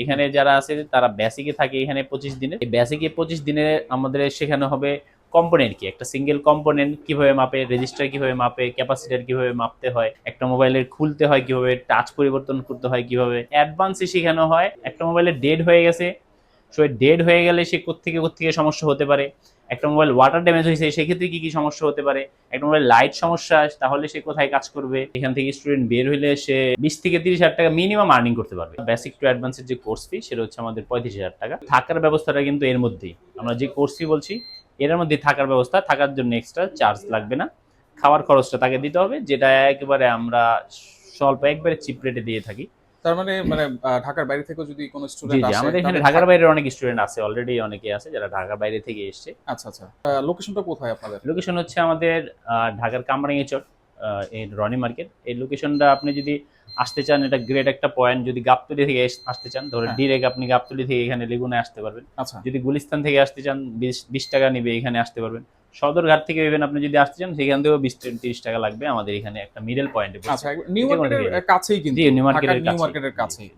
এখানে যারা আছে তারা বেসিকে থাকে এখানে 25 দিনে। এই বেসিকে 25 দিনে আমাদের শেখানো হবে কম্পোনেন্ট কি, একটা সিঙ্গেল কম্পোনেন্ট কিভাবে মাপে, রেজিস্টার কিভাবে মাপে, ক্যাপাসিটর কিভাবে মাপতে হয়, একটা মোবাইলের খুলতে হয় কিভাবে, টাচ পরিবর্তন করতে হয় কিভাবে, অ্যাডভান্সে শেখানো হয়। একটা মোবাইলের ডেড হয়ে গেছে, সো ডেড হয়ে গেলে সে কোত্থেকে সমস্যা হতে পারে, একটা মোবাইল ওয়াটার ড্যামেজ হয়েছে সেক্ষেত্রে কি কি সমস্যা হতে পারে, একটা মোবাইল লাইট সমস্যা তাহলে সে কোথায় কাজ করবে। এখান থেকে স্টুডেন্ট বের হইলে সে 20 থেকে 30 হাজার টাকা মিনিমাম আর্নিং করতে পারবে। বেসিক টু অ্যাডভান্সের যে কোর্স ফি সেটা হচ্ছে আমাদের 35 হাজার টাকা। থাকার ব্যবস্থাটা কিন্তু এর মধ্যেই, আমরা যে কোর্স ফি বলছি এর মধ্যে থাকার ব্যবস্থা, থাকার জন্য এক্সট্রা চার্জ লাগবে না। খাওয়ার খরচটা তাকে দিতে হবে, যেটা একেবারে আমরা স্বল্প একবারে চিপ রেটে দিয়ে থাকি। তার মানে মানে ঢাকার বাইরে থেকেও যদি কোনো জি স্টুডেন্ট জি, আসে আমাদের এখানে তাদের ঢাকার বাইরের অনেক স্টুডেন্ট আছে, অলরেডি অনেকে আছে যারা ঢাকার বাইরে থেকে এসছে। আচ্ছা আচ্ছা। লোকেশনটা কোথায় আপনাদের? লোকেশন হচ্ছে আমাদের ঢাকার কামরাঙ্গীরচর, এই রনি মার্কেট। এই লোকেশনটা আপনি যদি আসতে চান, এটা গ্রেট একটা পয়েন্ট। যদি গাবতলী থেকে আসতে চান, ধরেন হ্যাঁ। ডিরেক্ট আপনি গাবতলী থেকে এখানে লেগুনায় আসতে পারবেন। আচ্ছা যদি গুলিস্তান থেকে আসতে চান 20 টাকা নিবে, এখানে আসতে পারবেন। সদরঘাট থেকে ইভেন আপনি যদি আসতে চান সেখান থেকেও 20-30 টাকা লাগবে। আমাদের এখানে একটা মিডল পয়েন্টে পড়ছে, আচ্ছা, নিউ যে কোনো মার্কেটের দিকে। কাছেই জি, কিন্তু, নিউ ঢাকার মার্কেটের নিউ কাছে। মার্কেটের জি কাছেই। জি।